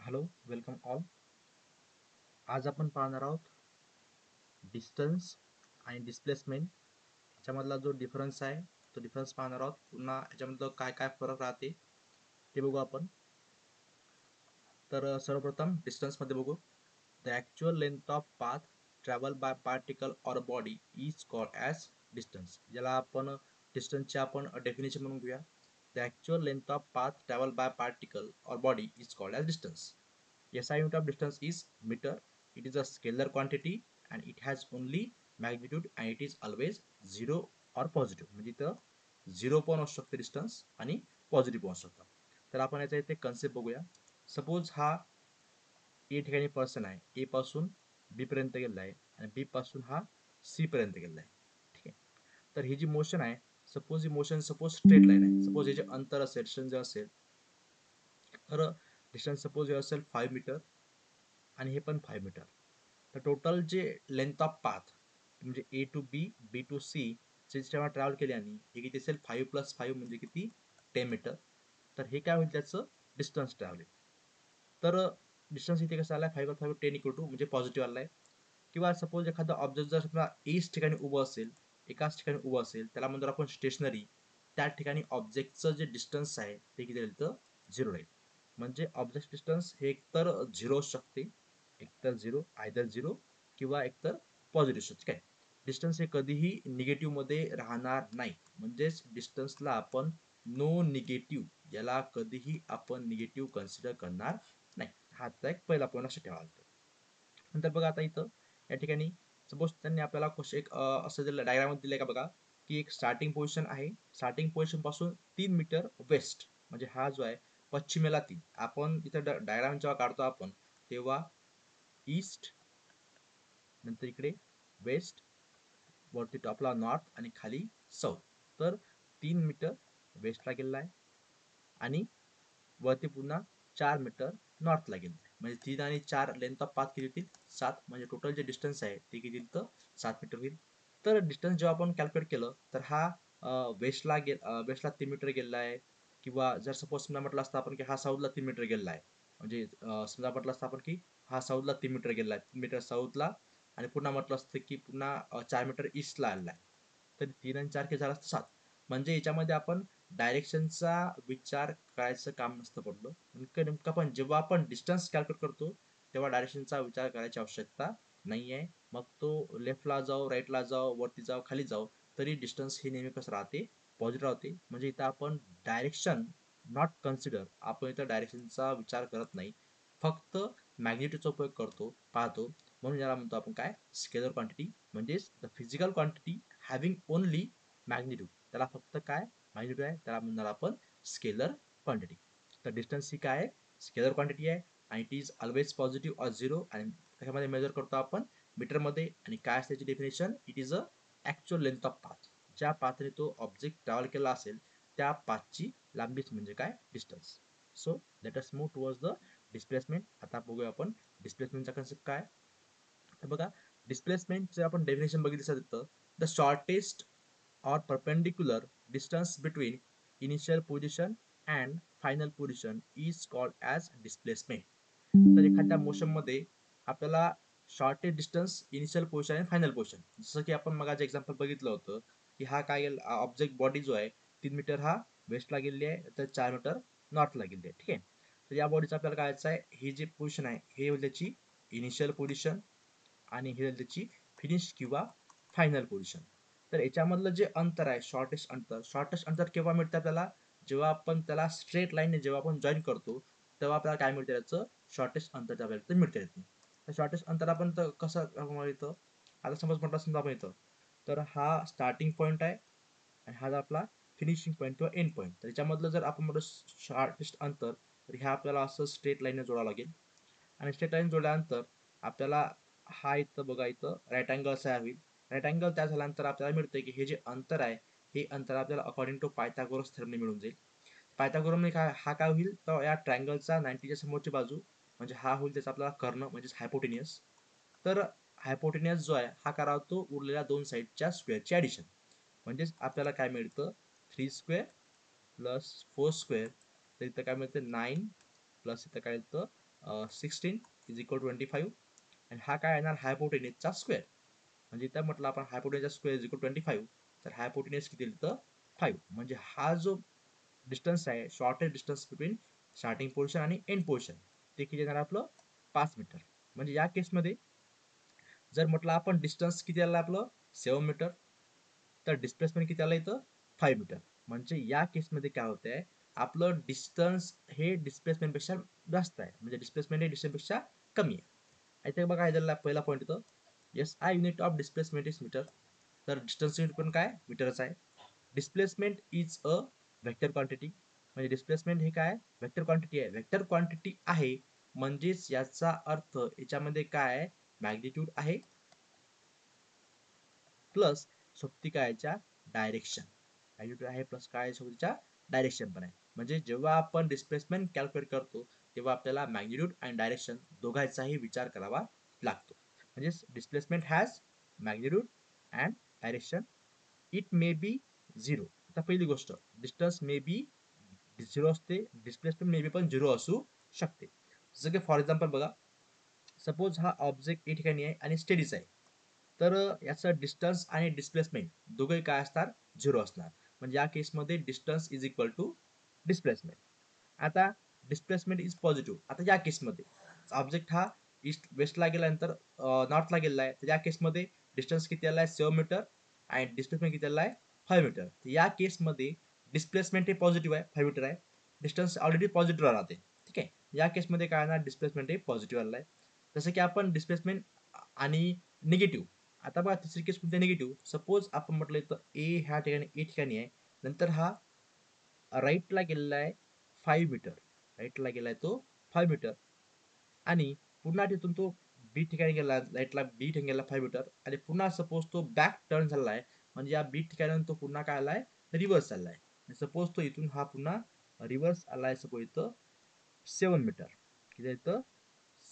Hello, welcome all. आज आपण पाहणार आहोत डिस्टन्स आणि डिस्प्लेसमेंट याच्यामधला जो डिफरन्स आहे तो डिफरन्स पाहणार आहोत. पुन्हा याच्यामधलं काय काय फरक राहते ते बघू आपण. तर सर्वप्रथम डिस्टन्स मध्ये बघू. The actual length of path travel by particle or body is called as distance. ज्याला आपण डिस्टन्सचे आपण डेफिनेशन म्हणून घेऊया. The actual length of path travel by particle or body is called as distance. SI unit of distance is meter. It is a scalar quantity and it has only magnitude and it is always zero or positive. म्हणजे इथं zero पण असू शकते distance आणि positive पण असू शकतं. तर आपण याचा इथे कन्सेप्ट बघूया. सपोज हा ए ठिकाणी पर्सन आहे, ए पासून बी पर्यंत गेलेला आहे आणि बी पासून हा सी पर्यंत गेलेला आहे. ठीक आहे. तर ही जी मोशन आहे, सपोज ही मोशन स्ट्रेट लाईन आहे. सपोज हे जे अंतर असेल, डिस्टन्स जे असेल, तर डिस्टन्स सपोज हे असेल 5 मीटर आणि हे पण 5 मीटर. तर टोटल जे लेंथ ऑफ पाथ म्हणजे A to B, B to C जे जेव्हा ट्रॅव्हल केल्याने हे किती असेल 5 प्लस 5 म्हणजे किती 10 मीटर. तर हे काय होईल त्याचं डिस्टन्स ट्रॅव्हलिंग. तर डिस्टन्स इथे कसं आलाय 5 5 10 इक्वल टू म्हणजे पॉझिटिव्ह आलाय. किंवा सपोज एखादा ऑब्जेक्ट जर समजा एच ठिकाणी उभं असेल, एकाच ठिकाणी उभं असेल, त्याला म्हणतो आपण स्टेशनरी. त्या ठिकाणी ऑब्जेक्टचं जे डिस्टन्स आहे ते किती राहील तर 0 राहील. म्हणजे ऑब्जेक्ट डिस्टन्स हे एकतर 0 असू शकते, एकतर 0 आयदर 0 किंवा एकतर पॉझिटिव्ह असू शकते. काय डिस्टन्स हे कधीही निगेटिव्ह मध्ये राहणार नाही. म्हणजेच डिस्टन्सला आपण नो निगेटिव्ह, याला कधीही आपण निगेटिव्ह कन्सिडर करणार नाही. हा एक पहिला पॉईंट लक्षात ठेवावा लागतो. नंतर बघा आता इथं या ठिकाणी सपोज त्यांनी आपल्याला एक असं दिलं डायग्राम दिलंय का बघा, की एक स्टार्टिंग पोझिशन आहे. स्टार्टिंग पोझिशन पासून 3 मीटर वेस्ट म्हणजे हा जो आहे पश्चिमेला 3. आपण इथं डायग्राम जेव्हा काढतो आपण तेव्हा ईस्ट, नंतर इकडे वेस्ट, वरती टॉपला नॉर्थ आणि खाली साऊथ. तर 3 मीटर वेस्टला गेलेला आहे आणि वरती पुन्हा 4 मीटर नॉर्थला गेलेला आहे. म्हणजे 3 आणि 4 लेंथ ऑफ पाथ किती होतील 7. म्हणजे टोटल जे डिस्टन्स आहे ते किती तर 7 मीटर होईल. तर डिस्टन्स जेव्हा आपण कॅल्क्युलेट केलं तर हा वेस्टला 3 मीटर गेलेला आहे. किंवा जर सपोज समजा म्हटलं असतं आपण की हा साऊथला 3 मीटर गेलेला आहे. म्हणजे समजा म्हटलं असतं आपण की हा साऊथला 3 मीटर गेलेला आहे, 3 मीटर साऊथला. आणि पुन्हा म्हटलं असतं की पुन्हा 4 मीटर ईस्टला आलेला आहे. तर 3 आणि 4 किती झालं असतं 7. म्हणजे याच्यामध्ये आपण डायरेक्शनचा विचार करायचं काम नसतं पडलं. नेमकं पण जेव्हा आपण डिस्टन्स कॅल्क्युलेट करतो तेव्हा डायरेक्शनचा विचार करायची आवश्यकता नाही आहे. मग तो लेफ्टला जाओ, राईटला जाओ, वरती जाओ, खाली जाओ, तरी डिस्टन्स हे नेहमी कसं राहते पॉझिटिव्ह राहते. म्हणजे इथं आपण डायरेक्शन नॉट कन्सिडर, आपण इथं डायरेक्शनचा विचार करत नाही, फक्त मॅग्नेट्यूडचा उपयोग करतो पाहतो. म्हणून याला म्हणतो आपण काय स्केलर क्वांटिटी. म्हणजेच the physical quantity having only magnitude, त्याला फक्त काय मॅग्नेट्यूड आहे, त्याला म्हणणार आपण स्केलर क्वांटिटी. तर डिस्टन्स ही काय आहे स्केलर क्वांटिटी आहे आणि it is always positive or zero. आणि त्याच्यामध्ये मेजर करतो आपण मीटरमध्ये. आणि काय असते त्याची definition, it is a actual length of path. ज्या पाथने तो ऑब्जेक्ट ट्रॅव्हल केला असेल त्या पाथची लांबीच म्हणजे काय distance. So let us move towards the displacement. आता बघूया आपण डिस्प्लेसमेंटचा कन्सेप्ट काय. तर बघा डिस्प्लेसमेंटचे आपण डेफिनेशन बघितलं तर the shortest or perpendicular distance between initial position and final position is called as displacement. तर एखाद्या मोशन मध्ये आपल्याला शॉर्टेस्ट डिस्टन्स इनिशियल पोझिशन आणि फायनल पोझिशन, जसं की आपण मगाचं एक्झाम्पल बघितलं होतं की हा काय ऑब्जेक्ट बॉडी जो आहे 3 मीटर हा वेस्टला गेलेली आहे, तर 4 मीटर नॉर्थला गेलेली आहे. ठीक आहे. तर या बॉडीचं आपल्याला काढायचं आहे, ही जी पोझिशन आहे हे होईल त्याची इनिशियल पोझिशन आणि हे होईल त्याची फिनिश किंवा फायनल पोझिशन. तर याच्यामधलं जे अंतर आहे शॉर्टेस्ट अंतर केव्हा मिळतं आपल्याला, जेव्हा आपण त्याला स्ट्रेट लाईनने जेव्हा आपण जॉईन करतो तेव्हा आपल्याला काय मिळतं त्याचं शॉर्टेस्ट अंतर आपल्याला मिळतं येत नाही. तर शॉर्टेस्ट अंतर आपण तर कसं इथं आता समजा आपण इथं, तर हा स्टार्टिंग पॉईंट आहे आणि हा आपला फिनिशिंग पॉईंट किंवा एंड पॉईंट. तर याच्यामधलं जर आपण म्हणतो शॉर्टेस्ट अंतर, तर ह्या आपल्याला असं स्ट्रेट लाईनने जोडावं लागेल. आणि स्ट्रेट लाईन जोडल्यानंतर आपल्याला हा इथं बघा इथं राईट अँगल तयार होईल. राईट अँगल तयार झाल्यानंतर आपल्याला मिळतंय की हे जे अंतर आहे हे अंतर आपल्याला अकॉर्डिंग टू पायथागोरस थेरमने मिळून जाईल. पायथागोरसने काय हा काय होईल तर या ट्रायंगलचा 90च्या समोरची बाजू म्हणजे हा होईल त्याचा आपल्याला कर्ण म्हणजेच हायपोटेनियस. तर हायपोटेनियस जो आहे हा करा होतो उरलेल्या दोन साईडच्या स्क्वेअरची ॲडिशन. म्हणजेच आपल्याला काय मिळतं 3 स्क्वेअर प्लस 4 स्क्वेअर. तर इथं काय मिळतं 9 प्लस इथं काय मिळतं 16 इज इक्वल 25 आणि हा काय येणार हायपोटेनिसचा स्क्वेअर म्हणजे इथं म्हटलं आपण हायपोटेनिसचा स्क्वेअर इज इक्वल 25 तर हायपोटेनिस किती लिहिलं तर 5 म्हणजे हा जो डिस्टन्स आहे shortest distance between starting portion आणि एंड पोर्शन ते किती येणार आपलं 5 मीटर म्हणजे या केसमध्ये जर म्हटलं आपण डिस्टन्स किती आलं आपलं 7 मीटर तर डिस्प्लेसमेंट किती आलं इथं 5 मीटर म्हणजे या केसमध्ये काय होतंय आपलं डिस्टन्स हे डिस्प्लेसमेंट पेक्षा जास्त आहे म्हणजे डिस्प्लेसमेंट हे डिस्टन्स पेक्षा कमी आहे इथे बघा याला पहिला पॉईंट येतो S I unit of displacement is metre तर डिस्टन्स युनिट पण काय मीटरच आहे displacement is a vector quantity म्हणजे डिस्प्लेसमेंट हे काय व्हेक्टर क्वांटिटी आहे व्हेक्टर क्वांटिटी आहे म्हणजेच याचा अर्थ याच्यामध्ये काय मॅग्निट्यूड आहे प्लस सोबती कायच्या डायरेक्शन मॅग्निट्यूड आहे प्लस काय सोबतीच्या डायरेक्शन पण आहे म्हणजे जेव्हा आपण डिस्प्लेसमेंट कॅल्क्युलेट करतो तेव्हा आपल्याला मॅग्निट्यूड आणि डायरेक्शन दोघांचाही विचार करावा लागतो म्हणजे displacement has magnitude and direction it may be zero आता पहिली गोष्ट डिस्टन्स मे बी झिरो असते डिस्प्लेसमेंट मे बी पण झिरो असू शकते जसं की फॉर एक्झाम्पल बघा सपोज हा ऑब्जेक्ट या ठिकाणी आहे आणि स्टेडीच आहे तर याचं डिस्टन्स आणि डिस्प्लेसमेंट दोघे काय असणार झिरो असणार म्हणजे या केसमध्ये distance is equal to displacement आता डिस्प्लेसमेंट इज पॉझिटिव्ह आता या केसमध्ये ऑब्जेक्ट हा ईस्ट वेस्टला गेल्यानंतर नॉर्थला गेलेला आहे तर या केसमध्ये डिस्टन्स किती आला आहे 7 मीटर आणि डिस्प्लेसमेंट किती आला आहे 5 मीटर या केसमध्ये डिस्प्लेसमेंट हे पॉझिटिव्ह आहे 5 मीटर आहे डिस्टन्स ऑलरेडी पॉझिटिव्ह राहते ठीक आहे या केसमध्ये काय ना डिस्प्लेसमेंट हे पॉझिटिव्ह आलं आहे जसं की आपण डिस्प्लेसमेंट आणि निगेटिव्ह आता बघा तिसरी केस कोणती निगेटिव्ह सपोज आपण म्हटलं तर ए ठिकाणी आहे नंतर हा राईटला गेलेला आहे 5 मीटर राईटला गेलाय तो 5 मीटर आणि पुन्हा तिथून तो बी ठिकाणी गेला राईटला बी ठिकाणी गेला 5 मीटर आणि पुन्हा सपोज तो बॅक टर्न झाला आहे म्हणजे या बी ठिकाणी तो पुन्हा काय आलाय रिव्हर्स आलाय सपोज तो इथून हा पुन्हा रिव्हर्स आलाय सपोज इथं 7 मीटर किती इथं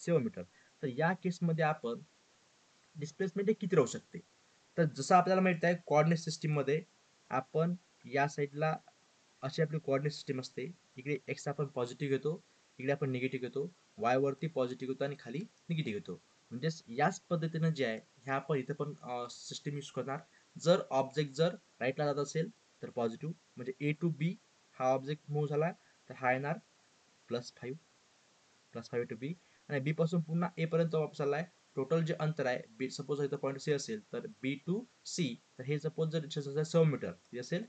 7 मीटर तर या केसमध्ये आपण डिस्प्लेसमेंट हे किती राहू शकते तर जसं आपल्याला माहित आहे कोऑर्डिनेट सिस्टीम मध्ये आपण या साईडला अशी आपली कोऑर्डिनेट सिस्टीम असते इकडे एक्स आपण पॉझिटिव्ह घेतो इकडे आपण निगेटिव्ह घेतो वाय वरती पॉझिटिव्ह घेतो आणि खाली निगेटिव्ह घेतो म्हणजेच याच पद्धतीने जे आहे ह्या आपण इथे पण सिस्टीम यूज करणार जर ऑब्जेक्ट जर राईटला जात असेल तर पॉझिटिव्ह म्हणजे ए टू बी हा ऑब्जेक्ट मूव्ह झाला तर हा येणार +5 टू बी आणि बी पासून पुन्हा ए पर्यंत वापस आलाय टोटल जे अंतर आहे बी सपोज इथं पॉईंट सी असेल तर बी टू सी तर हे सपोज जर डिस्टन्स असेल 7 मीटर हे असेल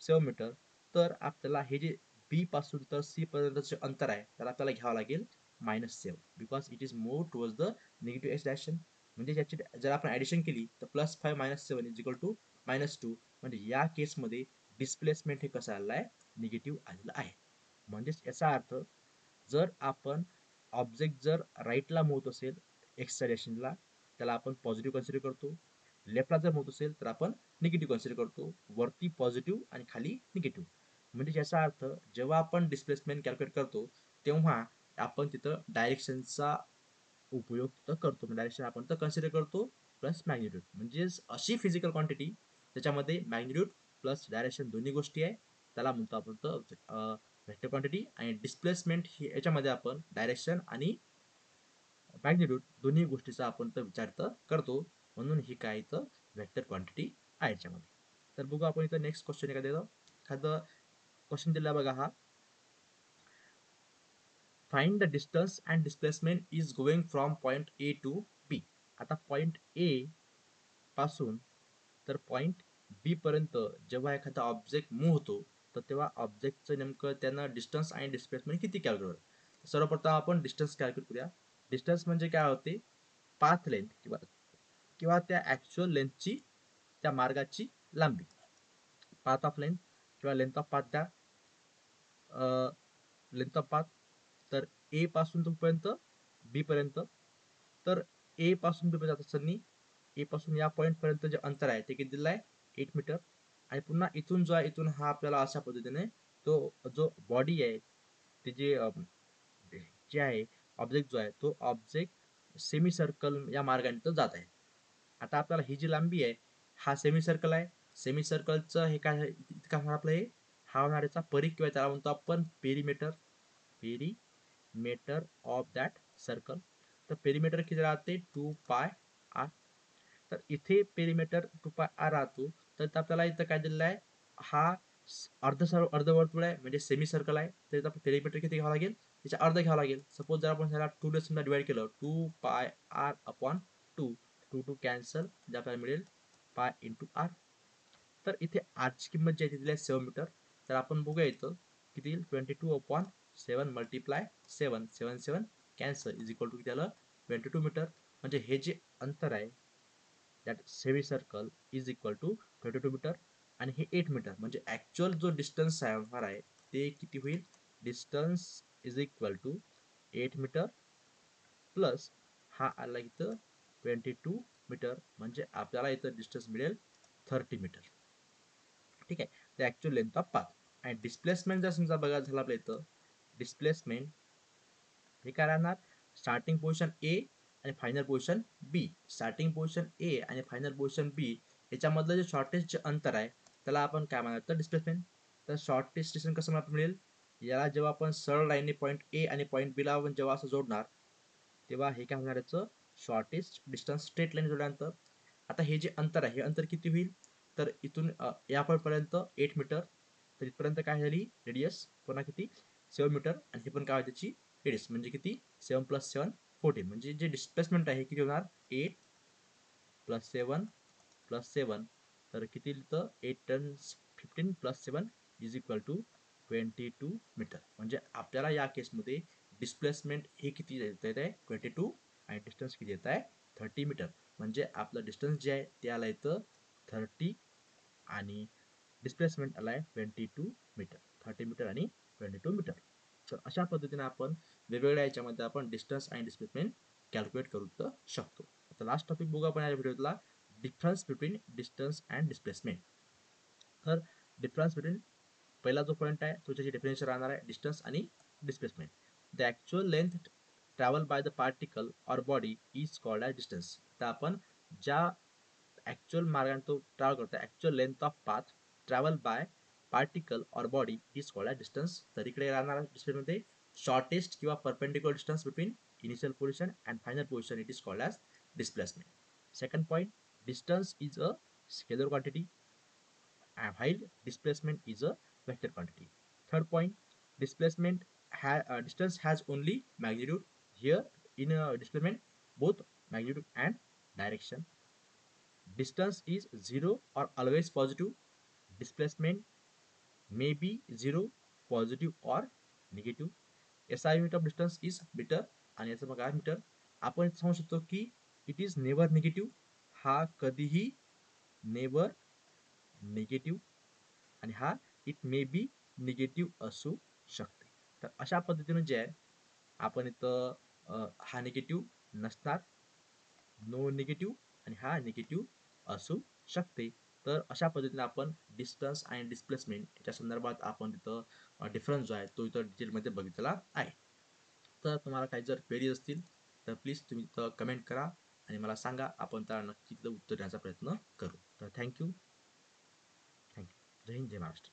7 मीटर तर आपल्याला हे जे बी पासून तर सी पर्यंतचे अंतर आहे तर आपल्याला घ्यावं लागेल -7 because it is move towards the negative x direction म्हणजे याची जर आपण ऍडिशन केली तर +5 - 7 इज इक्वल टू -2 म्हणजे या केसमध्ये डिस्प्लेसमेंट हे कसं आलेलं आहे निगेटिव्ह आलेलं आहे म्हणजेच याचा अर्थ जर आपण ऑब्जेक्ट जर राईटला मूव्ह असेल एक्स डायरेक्शनला त्याला आपण पॉझिटिव्ह कन्सिडर करतो लेफ्टला जर मूव्ह असेल तर आपण निगेटिव्ह कन्सिडर करतो वरती पॉझिटिव्ह आणि खाली निगेटिव्ह म्हणजे याचा अर्थ जेव्हा आपण डिस्प्लेसमेंट कॅल्क्युलेट करतो तेव्हा आपण तिथं डायरेक्शनचा उपयोग तिथं करतो डायरेक्शन आपण तर कन्सिडर करतो प्लस मॅग्निट्यूड म्हणजेच अशी फिजिकल क्वांटिटी त्याच्यामध्ये मॅग्निट्यूड प्लस डायरेक्शन दोन्ही गोष्टी आहे त्याला म्हणतो आपण व्हेक्टर क्वांटिटी आणि डिस्प्लेसमेंट ही याच्यामध्ये आपण डायरेक्शन आणि मॅग्निट्यूड दोन्ही गोष्टीचा आपण तर विचार तर करतो म्हणून ही काय इथं व्हेक्टर क्वांटिटी आहे याच्यामध्ये तर बघू आपण इथं नेक्स्ट क्वेश्चन एखादं क्वेश्चन दिला बघा हा find the distance and displacement is going from point A to B आता पॉइंट ए पासून तर पॉइंट बी पर्यंत जेव्हा एखादा ऑब्जेक्ट मूव्ह होतो तर तेव्हा ऑब्जेक्टचं नेमकं त्यांना डिस्टन्स आणि डिस्प्लेसमेंट किती कॅल्क्युलेट सर्वप्रथम आपण डिस्टन्स कॅल्क्युलेट करूया डिस्टन्स म्हणजे काय होते पाथ लेंथ किंवा त्या ऍक्च्युअल लेंथची त्या मार्गाची लांबी पाथ ऑफ लेंथ किंवा लेंथ ऑफ पाथ द्या लेंथ ऑफ पाथ तर ए पासून पर्यंत बी पर्यंत तर ए पासून बी पर्यंत असताना ए पासून या पॉईंट पर्यंत जे अंतर आहे ते किती दिलं आहे 8 मीटर आणि पुन्हा इथून जो आहे इथून हा आपल्याला अशा पद्धतीने तो जो बॉडी आहे ते जे आहे ऑब्जेक्ट जो आहे तो ऑब्जेक्ट सेमी सर्कल या मार्गाने तो जात आहे आता आपल्याला ही जी लांबी आहे हा सेमी सर्कल आहे सेमी सर्कलचं हे काय इतका होणार आपलं हे हा होणार याचा परिघ किंवा त्याला म्हणतो आपण perimeter perimeter of that circle. तर पेरीमीटर किती राहते 2πr. तर इथे पेरीमीटर 2πr राहतो. तर आपल्याला इथं काय दिलेलं आहे, हा अर्धवर्तुळ आहे म्हणजे सेमी सर्कल आहे. तर इथं पेरीमीटर किती घ्यावं लागेल, त्याच्या अर्ध घ्यावं लागेल. सपोज जर आपण त्याला 2 ने डिवाइड केलं 2πr अपॉन 2, 2 कॅन्सल, म्हणजे आपल्याला मिळेल पाय इंटू आर. तर इथे आरची किंमत जी आहे ती दिली आहे 7 मीटर. तर आपण बघूया इथं किती येईल, 22/7 multiply 7, 7 7 cancel is equal to किती आलं, 22 मीटर. म्हणजे हे जे अंतर आहे that semi circle is equal to 22 metre आणि हे 8 मीटर. म्हणजे ऍक्च्युअल जो डिस्टन्स आहे ते किती होईल, distance is equal to 8 metre plus हा आला इथं 22 मीटर. म्हणजे आपल्याला इथं डिस्टन्स मिळेल 30 मीटर. ठीक आहे, ते ऍक्च्युअल लेंथ ऑफ पाथ. आणि डिस्प्लेसमेंट जर समजा बघायला झालं आपल्या इथं, डिस्प्लेसमेंट हे काय राहणार, स्टार्टिंग पोझिशन ए आणि फायनल पोझिशन बी. स्टार्टिंग पोझिशन ए आणि फायनल पोझिशन बी याच्यामधलं जे शॉर्टेस्ट जे अंतर आहे त्याला आपण काय म्हणायचं, डिस्प्लेसमेंट. तर शॉर्टेस्ट डिस्टन्स कसं मिळेल, याला जेव्हा आपण सरळ लाईनने पॉईंट ए आणि पॉईंट बी ला आपण जेव्हा असं जोडणार तेव्हा हे काय होणार, याचं शॉर्टेस्ट डिस्टन्स स्ट्रेट लाईन जोडल्यानंतर. आता हे जे अंतर आहे हे अंतर किती होईल, तर इथून यापर्यंत 8 मीटर. तर इथपर्यंत काय झाली रेडियस पुन्हा किती 7 मीटर. आणि हे पण काय त्याची रेडियस म्हणजे किती 7 + 7 14. म्हणजे जे डिस्प्लेसमेंट आहे किती होणार, 8 + 7 + 7. तर किती लिहितं, 8 × 15 + 7 इज इक्वल टू 22 मीटर. म्हणजे आपल्याला या केसमध्ये डिस्प्लेसमेंट हे किती येत आहे 22 आणि डिस्टन्स किती येत आहे 30 मीटर. म्हणजे आपलं डिस्टन्स जे आहे ते आलं इथं 30 आणि डिस्प्लेसमेंट आलाय 22 मीटर. 30 मीटर आणि 22 मीटर. तर अशा पद्धतीने आपण वेगवेगळ्या याच्यामध्ये आपण डिस्टन्स आणि डिस्प्लेसमेंट कॅल्क्युलेट करू शकतो. आता लास्ट टॉपिक बघू आपण या व्हिडिओतला, difference between distance and displacement. तर डिफरन्स बिटवीन पहिला जो पॉईंट आहे तो त्याची डेफिनेशन राहणार आहे डिस्टन्स आणि displacement. The actual length travel by the particle or body is called as distance. तर आपण ज्या ऍक्च्युअल मार्गाने तो ट्रॅव्हल करतो, actual length of path travel by particle or body is called as distance. तर इकडे राहणार डिस्प्लेसमेंटमध्ये शॉर्टेस्ट किंवा perpendicular distance between initial position and final position it is called as displacement. Second point, distance is a scalar quantity while displacement is a vector quantity. Third point, distance has only magnitude. Here in displacement both magnitude and direction. Distance is zero or always positive. Displacement may be zero, positive or negative. SI unit of distance is meter आणि याचं बघा metre. आपण सांगू शकतो की it is never negative, हा कधीही never negative, आणि हा इट मे बी निगेटिव्ह असू शकते. तर अशा पद्धतीने जे आहे आपण इथं हा निगेटिव्ह नसणार, नो निगेटिव्ह, आणि हा निगेटिव्ह असू शकते. तर अशा पद्धतीने आपण डिस्टन्स आणि डिस्प्लेसमेंट याच्या संदर्भात आपण तिथं डिफरन्स जो आहे तो इथं डिटेलमध्ये बघितलेला आहे. तर तुम्हाला काही जर क्वेरीज असतील तर प्लीज तुम्ही इथं कमेंट करा आणि मला सांगा, आपण त्याला नक्की उत्तर देण्याचा प्रयत्न करू. तर थँक्यू. जय हिंद, जय महाराष्ट्र.